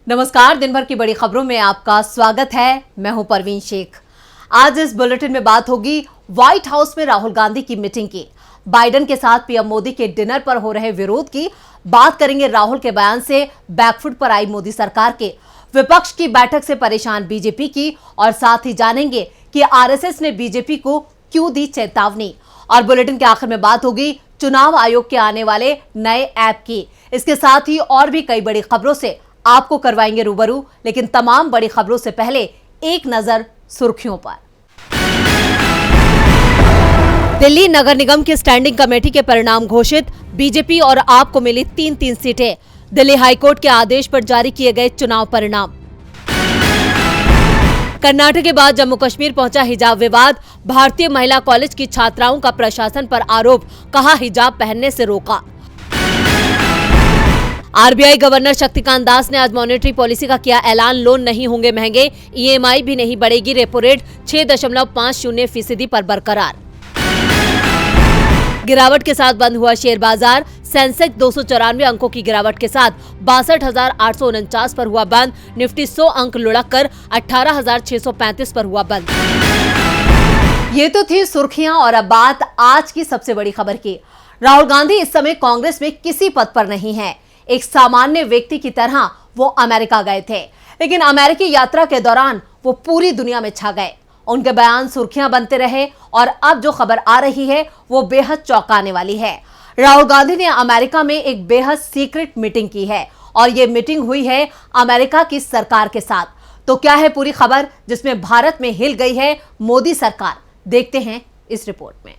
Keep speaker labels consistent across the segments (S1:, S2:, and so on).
S1: नमस्कार, दिन भर की बड़ी खबरों में आपका स्वागत है। मैं हूं परवीन शेख। आज इस बुलेटिन में बात होगी व्हाइट हाउस में राहुल गांधी की मीटिंग की, बाइडेन के साथ पीएम मोदी के डिनर पर हो रहे विरोध की, बात करेंगे राहुल के बयान से बैकफुट पर आई मोदी सरकार के, विपक्ष की बैठक से परेशान बीजेपी की, और साथ ही जानेंगे कि आरएसएस ने बीजेपी को क्यों दी चेतावनी। और बुलेटिन के आखिर में बात होगी चुनाव आयोग के आने वाले नए ऐप की। इसके साथ ही और भी कई बड़ी खबरों से आपको करवाएंगे रूबरू, लेकिन तमाम बड़ी खबरों से पहले एक नजर सुर्खियों पर। दिल्ली नगर निगम की स्टैंडिंग कमेटी के परिणाम घोषित, बीजेपी और आप को मिली 3-3 सीटें। दिल्ली हाईकोर्ट के आदेश पर जारी किए गए चुनाव परिणाम। कर्नाटक के बाद जम्मू कश्मीर पहुंचा हिजाब विवाद, भारतीय महिला कॉलेज की छात्राओं का प्रशासन पर आरोप, कहा हिजाब पहनने से रोका। आरबीआई गवर्नर शक्तिकांत दास ने आज मॉनेटरी पॉलिसी का किया ऐलान, लोन नहीं होंगे महंगे, ईएमआई भी नहीं बढ़ेगी, रेपो रेट 6.50% पर बरकरार। गिरावट के साथ बंद हुआ शेयर बाजार, सेंसेक्स 294 अंकों की गिरावट के साथ 62,849 पर हुआ बंद, निफ्टी 100 अंक लुढ़क कर 18,635 पर हुआ बंद। ये तो थी सुर्खियां, और अब बात आज की सबसे बड़ी खबर की। राहुल गांधी इस समय कांग्रेस में किसी पद पर नहीं है। एक सामान्य व्यक्ति की तरह वो अमेरिका गए थे, लेकिन अमेरिकी यात्रा के दौरान वो पूरी दुनिया में छा गए। उनके बयान सुर्खियां बनते रहे, और अब जो खबर आ रही है वो बेहद चौंकाने वाली है। राहुल गांधी ने अमेरिका में एक बेहद सीक्रेट मीटिंग की है, और ये मीटिंग हुई है अमेरिका की सरकार के साथ। तो क्या है पूरी खबर जिसमें भारत में हिल गई है मोदी सरकार, देखते हैं इस रिपोर्ट में।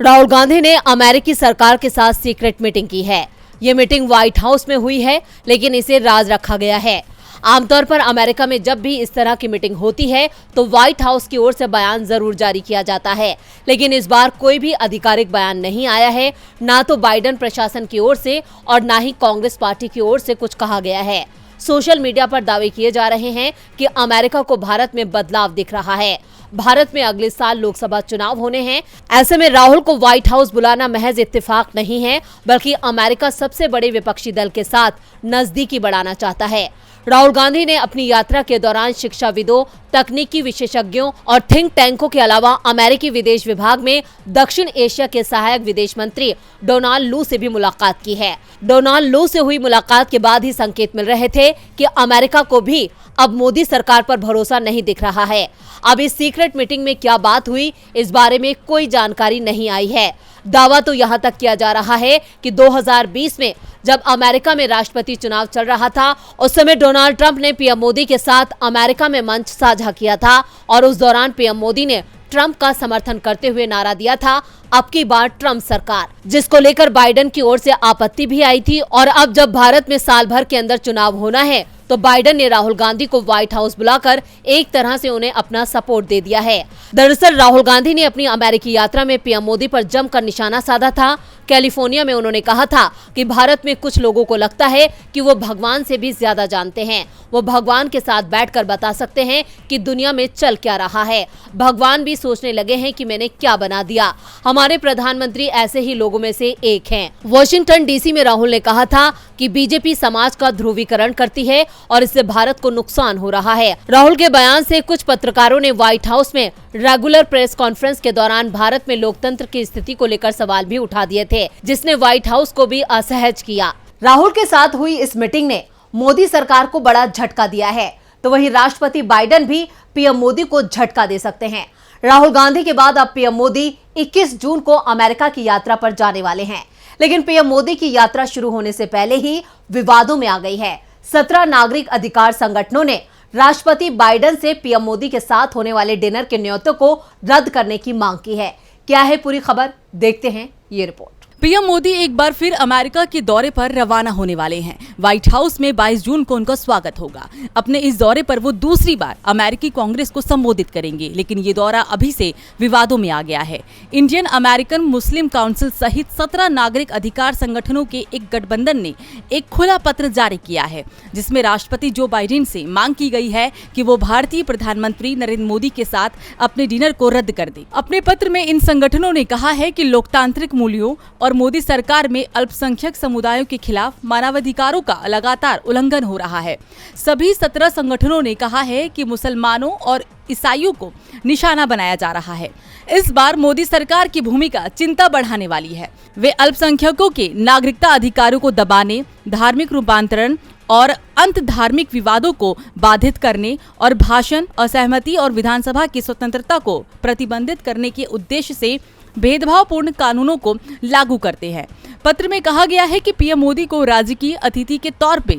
S1: राहुल गांधी ने अमेरिकी सरकार के साथ सीक्रेट मीटिंग की है। ये मीटिंग व्हाइट हाउस में हुई है, लेकिन इसे राज रखा गया है। आमतौर पर अमेरिका में जब भी इस तरह की मीटिंग होती है तो व्हाइट हाउस की ओर से बयान जरूर जारी किया जाता है, लेकिन इस बार कोई भी आधिकारिक बयान नहीं आया है। ना तो बाइडेन प्रशासन की ओर से और ना ही कांग्रेस पार्टी की ओर से कुछ कहा गया है। सोशल मीडिया पर दावे किए जा रहे हैं कि अमेरिका को भारत में बदलाव दिख रहा है। भारत में अगले साल लोकसभा चुनाव होने हैं। ऐसे में राहुल को व्हाइट हाउस बुलाना महज इत्तेफाक नहीं है, बल्कि अमेरिका सबसे बड़े विपक्षी दल के साथ नजदीकी बढ़ाना चाहता है। राहुल गांधी ने अपनी यात्रा के दौरान शिक्षाविदों, तकनीकी विशेषज्ञों और थिंक टैंकों के अलावा अमेरिकी विदेश विभाग में दक्षिण एशिया के सहायक विदेश मंत्री डोनाल्ड लू से भी मुलाकात की है। डोनाल्ड लू से हुई मुलाकात के बाद ही संकेत मिल रहे थे कि अमेरिका को भी अब मोदी सरकार पर भरोसा नहीं दिख रहा है। अब इस सीक्रेट मीटिंग में क्या बात हुई, इस बारे में कोई जानकारी नहीं आई है। दावा तो यहाँ तक किया जा रहा है कि 2020 में जब अमेरिका में राष्ट्रपति चुनाव चल रहा था, उस समय डोनाल्ड ट्रंप ने पीएम मोदी के साथ अमेरिका में मंच साझा किया था, और उस दौरान पीएम मोदी ने ट्रंप का समर्थन करते हुए नारा दिया था, अब की बार ट्रंप सरकार, जिसको लेकर बाइडेन की ओर से आपत्ति भी आई थी। और अब जब भारत में साल भर के अंदर चुनाव होना है, तो बाइडेन ने राहुल गांधी को व्हाइट हाउस बुलाकर एक तरह से उन्हें अपना सपोर्ट दे दिया है। दरअसल राहुल गांधी ने अपनी अमेरिकी यात्रा में पीएम मोदी पर जमकर निशाना साधा था। कैलिफोर्निया में उन्होंने कहा था कि भारत में कुछ लोगों को लगता है कि वो भगवान से भी ज्यादा जानते हैं। वो भगवान के साथ बैठकर बता सकते हैं कि दुनिया में चल क्या रहा है। भगवान भी सोचने लगे हैं कि मैंने क्या बना दिया। हमारे प्रधानमंत्री ऐसे ही लोगों में से एक हैं। वॉशिंगटन डीसी में राहुल ने कहा था कि बीजेपी समाज का ध्रुवीकरण करती है और इससे भारत को नुकसान हो रहा है। राहुल के बयान से कुछ पत्रकारों ने व्हाइट हाउस में रेगुलर प्रेस कॉन्फ्रेंस के दौरान भारत में लोकतंत्र की स्थिति को लेकर सवाल भी उठा दिए थे, जिसने व्हाइट हाउस को भी असहज किया। राहुल के साथ हुई इस मीटिंग ने मोदी सरकार को बड़ा झटका दिया है, तो वहीं राष्ट्रपति बाइडेन भी पीएम मोदी को झटका दे सकते हैं। राहुल गांधी के बाद अब पीएम मोदी 21 जून को अमेरिका की यात्रा पर जाने वाले हैं, लेकिन पीएम मोदी की यात्रा शुरू होने से पहले ही विवादों में आ गई है। 17 नागरिक अधिकार संगठनों ने राष्ट्रपति बाइडेन से पीएम मोदी के साथ होने वाले डिनर के न्योते को रद्द करने की मांग की है। क्या है पूरी खबर, देखते हैं ये रिपोर्ट।
S2: पीएम मोदी एक बार फिर अमेरिका के दौरे पर रवाना होने वाले हैं। व्हाइट हाउस में 22 जून को उनका स्वागत होगा। अपने इस दौरे पर वो दूसरी बार अमेरिकी कांग्रेस को संबोधित करेंगे, लेकिन ये दौरा अभी से विवादों में आ गया है। इंडियन अमेरिकन मुस्लिम काउंसिल सहित 17 नागरिक अधिकार संगठनों के एक गठबंधन ने एक खुला पत्र जारी किया है, जिसमें राष्ट्रपति जो बाइडेन से मांग की गई है कि वो भारतीय प्रधानमंत्री नरेंद्र मोदी के साथ अपने डिनर को रद्द कर दे। अपने पत्र में इन संगठनों ने कहा है कि लोकतांत्रिक मूल्यों और मोदी सरकार में अल्पसंख्यक समुदायों के खिलाफ मानवाधिकारों का लगातार उल्लंघन हो रहा है। सभी 17 संगठनों ने कहा है कि मुसलमानों और ईसाइयों को निशाना बनाया जा रहा है। इस बार मोदी सरकार की भूमिका चिंता बढ़ाने वाली है। वे अल्पसंख्यकों के नागरिकता अधिकारों को दबाने, धार्मिक रूपांतरण और अंत धार्मिक विवादों को बाधित करने और भाषण, असहमति और विधानसभा की स्वतंत्रता को प्रतिबंधित करने के उद्देश्य से भेदभावपूर्ण कानूनों को लागू करते हैं। पत्र में कहा गया है कि पीएम मोदी को राजकीय अतिथि के तौर पे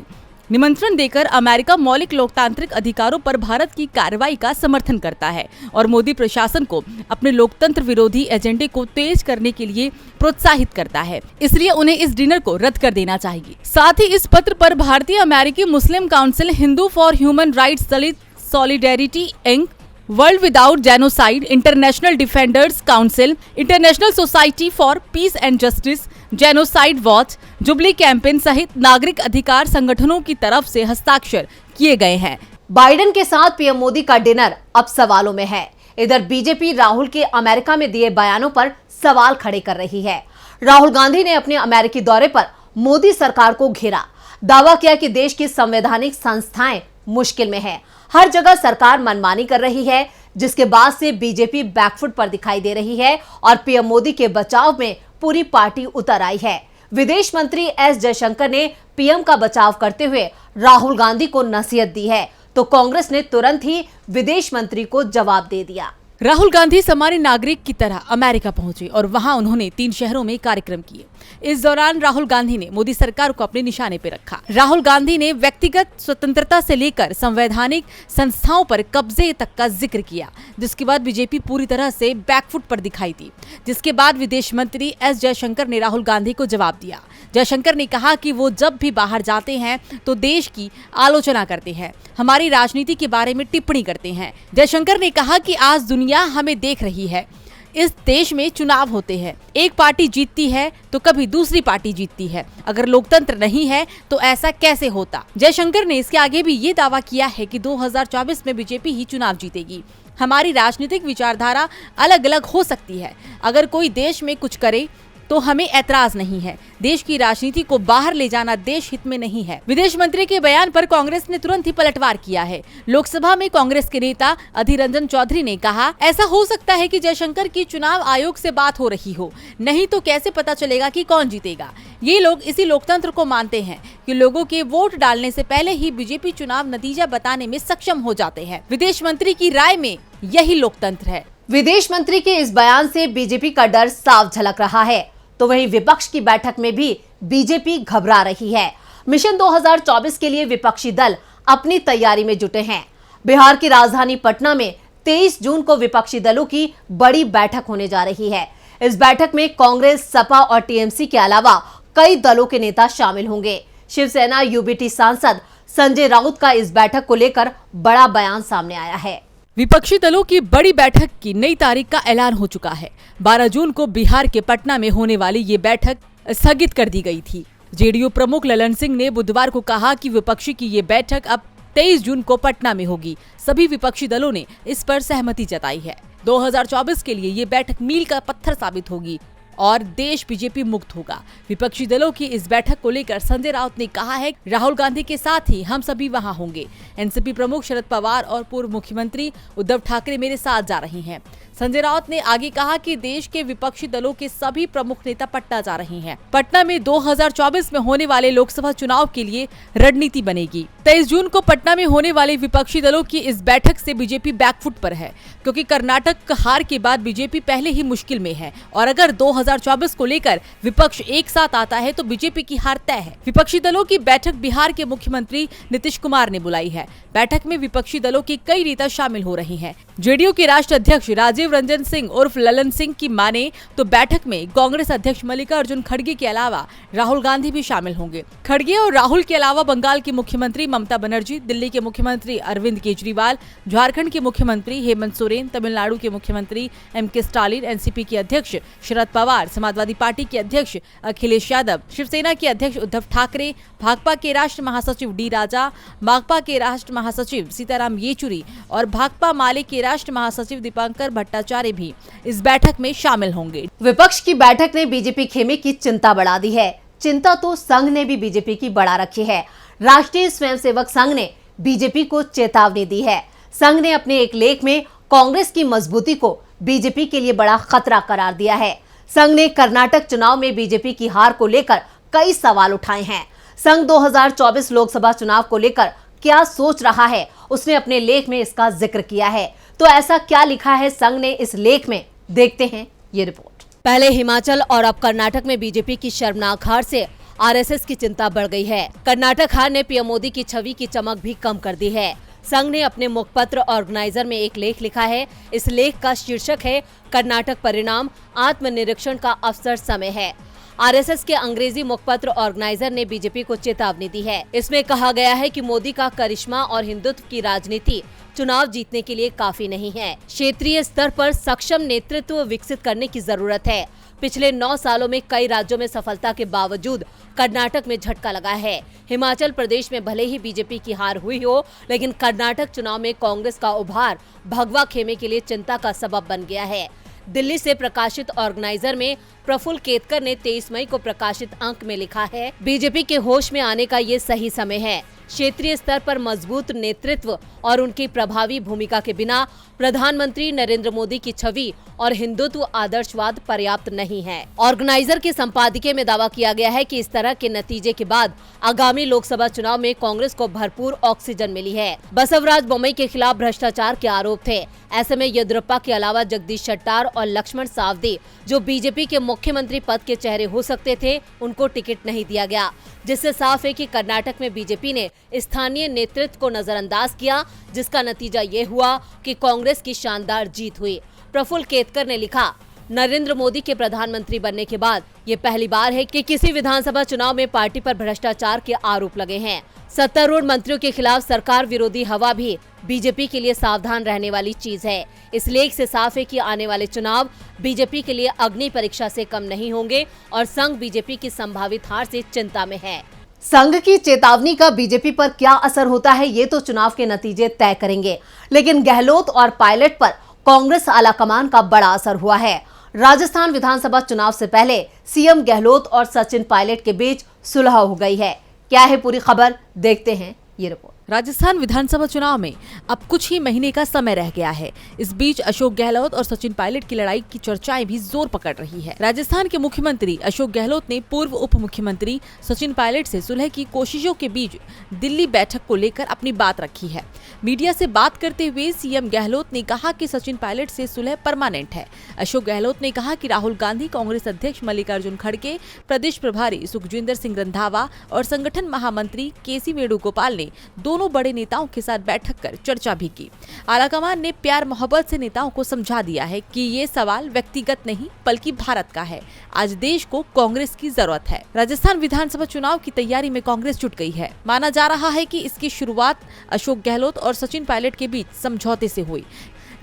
S2: निमंत्रण देकर अमेरिका मौलिक लोकतांत्रिक अधिकारों पर भारत की कार्रवाई का समर्थन करता है और मोदी प्रशासन को अपने लोकतंत्र विरोधी एजेंडे को तेज करने के लिए प्रोत्साहित करता है। इसलिए उन्हें इस डिनर को रद्द कर देना चाहिए। साथ ही इस पत्र पर भारतीय अमेरिकी मुस्लिम council, Hindu for human rights, Dalit solidarity inc, world without genocide, international defenders council, international society for peace and justice, genocide watch, jubilee campaign सहित नागरिक अधिकार संगठनों की तरफ से हस्ताक्षर किए गए हैं।
S1: बाइडेन के साथ पीएम मोदी का डिनर अब सवालों में है। इधर बीजेपी राहुल के अमेरिका में दिए बयानों पर सवाल खड़े कर रही है। राहुल गांधी ने अपने अमेरिकी दौरे पर मोदी सरकार को घेरा, दावा किया कि देश की संवैधानिक संस्थाएं मुश्किल में है। हर जगह सरकार मनमानी कर रही है, जिसके बाद से बीजेपी बैकफुट पर दिखाई दे रही है और पीएम मोदी के बचाव में पूरी पार्टी उतर आई है। विदेश मंत्री एस जयशंकर ने पीएम का बचाव करते हुए राहुल गांधी को नसीहत दी है, तो कांग्रेस ने तुरंत ही विदेश मंत्री को जवाब दे दिया।
S2: राहुल गांधी सामान्य नागरिक की तरह अमेरिका पहुंचे और वहां उन्होंने 3 शहरों में कार्यक्रम किए। इस दौरान राहुल गांधी ने मोदी सरकार को अपने निशाने पर रखा। राहुल गांधी ने व्यक्तिगत स्वतंत्रता से लेकर संवैधानिक संस्थाओं पर कब्जे तक का जिक्र किया, जिसके बाद बीजेपी पूरी तरह से बैकफुट पर दिखाई दी। जिसके बाद विदेश मंत्री एस जयशंकर ने राहुल गांधी को जवाब दिया। जयशंकर ने कहा कि वो जब भी बाहर जाते हैं तो देश की आलोचना करते हैं, हमारी राजनीति के बारे में टिप्पणी करते हैं। जयशंकर ने कहा कि आज दुनिया हमें देख रही है। इस देश में चुनाव होते हैं, एक पार्टी जीतती है तो कभी दूसरी पार्टी जीतती है। अगर लोकतंत्र नहीं है तो ऐसा कैसे होता? जयशंकर ने इसके आगे भी ये दावा किया है कि 2024 में बीजेपी ही चुनाव जीतेगी। हमारी राजनीतिक विचारधारा अलग अलग हो सकती है, अगर कोई देश में कुछ करे तो हमें ऐतराज नहीं है। देश की राजनीति को बाहर ले जाना देश हित में नहीं है। विदेश मंत्री के बयान पर कांग्रेस ने तुरंत ही पलटवार किया है। लोकसभा में कांग्रेस के नेता अधीर रंजन चौधरी ने कहा, ऐसा हो सकता है कि जयशंकर की चुनाव आयोग से बात हो रही हो, नहीं तो कैसे पता चलेगा कि कौन जीतेगा। ये लोग इसी लोकतंत्र को मानते हैं कि लोगों के वोट डालने से पहले ही बीजेपी चुनाव नतीजा बताने में सक्षम हो जाते हैं। विदेश मंत्री की राय में यही लोकतंत्र है।
S1: विदेश मंत्री के इस बयान से बीजेपी का डर साफ झलक रहा है, तो वहीं विपक्ष की बैठक में भी बीजेपी घबरा रही है। मिशन 2024 के लिए विपक्षी दल अपनी तैयारी में जुटे हैं। बिहार की राजधानी पटना में 23 जून को विपक्षी दलों की बड़ी बैठक होने जा रही है। इस बैठक में कांग्रेस, सपा और टीएमसी के अलावा कई दलों के नेता शामिल होंगे। शिवसेना यूबीटी सांसद संजय राउत का इस बैठक को लेकर बड़ा बयान सामने आया है।
S2: विपक्षी दलों की बड़ी बैठक की नई तारीख का ऐलान हो चुका है। 12 जून को बिहार के पटना में होने वाली ये बैठक स्थगित कर दी गई थी। जेडीयू प्रमुख ललन सिंह ने बुधवार को कहा कि विपक्षी की ये बैठक अब 23 जून को पटना में होगी। सभी विपक्षी दलों ने इस पर सहमति जताई है। 2024 के लिए ये बैठक मील का पत्थर साबित होगी और देश बीजेपी मुक्त होगा। विपक्षी दलों की इस बैठक को लेकर संजय राउत ने कहा है, राहुल गांधी के साथ ही हम सभी वहां होंगे। एनसीपी प्रमुख शरद पवार और पूर्व मुख्यमंत्री उद्धव ठाकरे मेरे साथ जा रहे हैं। संजय राउत ने आगे कहा कि देश के विपक्षी दलों के सभी प्रमुख नेता पटना जा रहे हैं। पटना में 2024 में होने वाले लोकसभा चुनाव के लिए रणनीति बनेगी। 23 जून को पटना में होने वाले विपक्षी दलों की इस बैठक से बीजेपी बैकफुट पर है, क्योंकि कर्नाटक हार के बाद बीजेपी पहले ही मुश्किल में है और अगर 2024 को लेकर विपक्ष एक साथ आता है तो बीजेपी की हार तय है। विपक्षी दलों की बैठक बिहार के मुख्यमंत्री नीतीश कुमार ने बुलाई है। बैठक में विपक्षी दलों के कई नेता शामिल हो रहे हैं। जेडीयू के राष्ट्रीय अध्यक्ष राजीव रंजन सिंह उर्फ ललन सिंह की माने तो बैठक में कांग्रेस अध्यक्ष मल्लिकार्जुन खड़गे के अलावा राहुल गांधी भी शामिल होंगे। खड़गे और राहुल के अलावा बंगाल की मुख्यमंत्री ममता बनर्जी, दिल्ली के मुख्यमंत्री अरविंद केजरीवाल, झारखंड के मुख्यमंत्री हेमंत सोरेन, तमिलनाडु के मुख्यमंत्री एमके स्टालिन, एनसीपी के अध्यक्ष शरद पवार पवार, समाजवादी पार्टी के अध्यक्ष अखिलेश यादव, शिवसेना के अध्यक्ष उद्धव ठाकरे, भाकपा के राष्ट्र महासचिव डी राजा, माकपा के राष्ट्र महासचिव सीताराम येचुरी और भाकपा माले के राष्ट्र महासचिव दीपांकर भट्टाचार्य भी इस बैठक में शामिल होंगे।
S1: विपक्ष की बैठक ने बीजेपी खेमे की चिंता बढ़ा दी है। चिंता तो संघ ने भी बीजेपी की बढ़ा रखी है। राष्ट्रीय स्वयंसेवक संघ ने बीजेपी को चेतावनी दी है। संघ ने अपने एक लेख में कांग्रेस की मजबूती को बीजेपी के लिए बड़ा खतरा करार दिया है। संघ ने कर्नाटक चुनाव में बीजेपी की हार को लेकर कई सवाल उठाए हैं। संघ 2024 लोकसभा चुनाव को लेकर क्या सोच रहा है, उसने अपने लेख में इसका जिक्र किया है। तो ऐसा क्या लिखा है संघ ने इस लेख में, देखते हैं ये रिपोर्ट। पहले हिमाचल और अब कर्नाटक में बीजेपी की शर्मनाक हार से आरएसएस की चिंता बढ़ गई है। कर्नाटक हार ने पीएम मोदी की छवि की चमक भी कम कर दी है। संघ ने अपने मुखपत्र ऑर्गेनाइजर में एक लेख लिखा है। इस लेख का शीर्षक है कर्नाटक परिणाम, आत्मनिरीक्षण का अवसर समय है। आरएसएस के अंग्रेजी मुखपत्र ऑर्गेनाइजर ने बीजेपी को चेतावनी दी है। इसमें कहा गया है कि मोदी का करिश्मा और हिंदुत्व की राजनीति चुनाव जीतने के लिए काफी नहीं है। क्षेत्रीय स्तर पर सक्षम नेतृत्व विकसित करने की जरूरत है। पिछले 9 सालों में कई राज्यों में सफलता के बावजूद कर्नाटक में झटका लगा है। हिमाचल प्रदेश में भले ही बीजेपी की हार हुई हो, लेकिन कर्नाटक चुनाव में कांग्रेस का उभार भगवा खेमे के लिए चिंता का सबब बन गया है। दिल्ली से प्रकाशित ऑर्गेनाइजर में प्रफुल्ल केतकर ने 23 मई को प्रकाशित अंक में लिखा है, बीजेपी के होश में आने का ये सही समय है। क्षेत्रीय स्तर पर मजबूत नेतृत्व और उनकी प्रभावी भूमिका के बिना प्रधानमंत्री नरेंद्र मोदी की छवि और हिंदुत्व आदर्शवाद पर्याप्त नहीं है। ऑर्गेनाइजर के संपादकीय में दावा किया गया है कि इस तरह के नतीजे के बाद आगामी लोकसभा चुनाव में कांग्रेस को भरपूर ऑक्सीजन मिली है। बसवराज बोम्मई के खिलाफ भ्रष्टाचार के आरोप थे। ऐसे में येदियुरप्पा के अलावा जगदीश शेट्टार और लक्ष्मण सावदी, जो बीजेपी के मुख्यमंत्री पद के चेहरे हो सकते थे, उनको टिकट नहीं दिया गया, जिससे साफ है कि कर्नाटक में बीजेपी ने स्थानीय नेतृत्व को नजरअंदाज किया, जिसका नतीजा ये हुआ कि कांग्रेस की शानदार जीत हुई। प्रफुल्ल केतकर ने लिखा, नरेंद्र मोदी के प्रधानमंत्री बनने के बाद ये पहली बार है कि किसी विधानसभा चुनाव में पार्टी पर भ्रष्टाचार के आरोप लगे हैं। सत्तारूढ़ मंत्रियों के खिलाफ सरकार विरोधी हवा भी बीजेपी के लिए सावधान रहने वाली चीज है। इस लेख से साफ है कि आने वाले चुनाव बीजेपी के लिए अग्नि परीक्षा से कम नहीं होंगे और संघ बीजेपी की संभावित हार से चिंता में है। संघ की चेतावनी का बीजेपी पर क्या असर होता है, ये तो चुनाव के नतीजे तय करेंगे। लेकिन गहलोत और पायलट पर कांग्रेस आलाकमान का बड़ा असर हुआ है। राजस्थान विधानसभा चुनाव से पहले सीएम गहलोत और सचिन पायलट के बीच सुलह हो गई है। क्या है पूरी खबर, देखते हैं ये रिपोर्ट।
S2: राजस्थान विधानसभा चुनाव में अब कुछ ही महीने का समय रह गया है। इस बीच अशोक गहलोत और सचिन पायलट की लड़ाई की चर्चाएं भी जोर पकड़ रही है। राजस्थान के मुख्यमंत्री अशोक गहलोत ने पूर्व उप मुख्यमंत्री सचिन पायलट से सुलह की कोशिशों के बीच दिल्ली बैठक को लेकर अपनी बात रखी है। मीडिया से बात करते हुए सीएम गहलोत ने कहा कि सचिन पायलट से सुलह परमानेंट है। अशोक गहलोत ने कहा कि राहुल गांधी, कांग्रेस अध्यक्ष मल्लिकार्जुन खड़गे, प्रदेश प्रभारी सुखजिंदर सिंह रंधावा और संगठन महामंत्री केसी वेणुगोपाल ने दोनों बड़े नेताओं के साथ बैठक कर चर्चा भी की। आलाकमान ने प्यार मोहब्बत से नेताओं को समझा दिया है कि ये सवाल व्यक्तिगत नहीं बल्कि भारत का है। आज देश को कांग्रेस की जरूरत है। राजस्थान विधानसभा चुनाव की तैयारी में कांग्रेस जुट गई है। माना जा रहा है कि इसकी शुरुआत अशोक गहलोत और सचिन पायलट के बीच समझौते से हुई।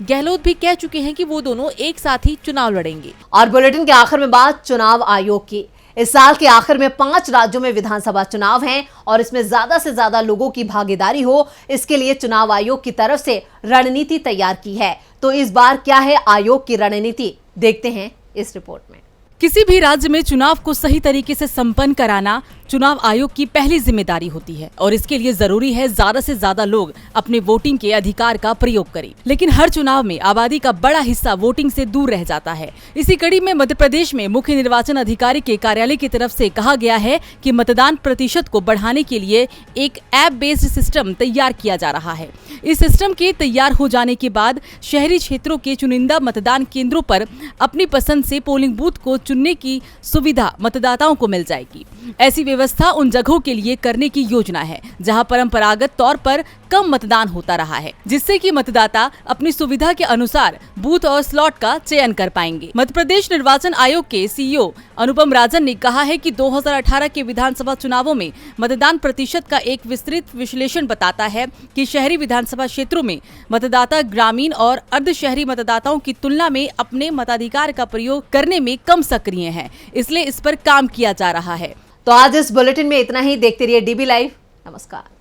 S2: गहलोत भी कह चुके हैं कि वो दोनों एक साथ ही चुनाव लड़ेंगे।
S1: और बुलेटिन के आखिर में बात चुनाव आयोग की। इस साल के आखिर में 5 राज्यों में विधानसभा चुनाव हैं और इसमें ज्यादा से ज्यादा लोगों की भागीदारी हो, इसके लिए चुनाव आयोग की तरफ से रणनीति तैयार की है। तो इस बार क्या है आयोग की रणनीति, देखते हैं इस रिपोर्ट में।
S2: किसी भी राज्य में चुनाव को सही तरीके से संपन्न कराना चुनाव आयोग की पहली जिम्मेदारी होती है और इसके लिए जरूरी है ज्यादा से ज्यादा लोग अपने वोटिंग के अधिकार का प्रयोग करें। लेकिन हर चुनाव में आबादी का बड़ा हिस्सा वोटिंग से दूर रह जाता है। इसी कड़ी में मध्य प्रदेश में मुख्य निर्वाचन अधिकारी के कार्यालय की तरफ से कहा गया है कि मतदान प्रतिशत को बढ़ाने के लिए एक ऐप बेस्ड सिस्टम तैयार किया जा रहा है। इस सिस्टम के तैयार हो जाने के बाद शहरी क्षेत्रों के चुनिंदा मतदान केंद्रों पर अपनी पसंद से पोलिंग बूथ को चुनने की सुविधा मतदाताओं को मिल जाएगी। ऐसी व्यवस्था उन जगहों के लिए करने की योजना है जहां परंपरागत तौर पर कम मतदान होता रहा है, जिससे कि मतदाता अपनी सुविधा के अनुसार बूथ और स्लॉट का चयन कर पाएंगे। मध्य प्रदेश निर्वाचन आयोग के सीईओ अनुपम राजन ने कहा है कि 2018 के विधानसभा चुनावों में मतदान प्रतिशत का एक विस्तृत विश्लेषण बताता है कि शहरी विधानसभा क्षेत्रों में मतदाता ग्रामीण और अर्ध शहरी मतदाताओं की तुलना में अपने मताधिकार का प्रयोग करने में कम सक्रिय हैं, इसलिए इस पर काम किया जा रहा है।
S1: तो आज इस बुलेटिन में इतना ही। देखते रहिए डीबी लाइव। नमस्कार।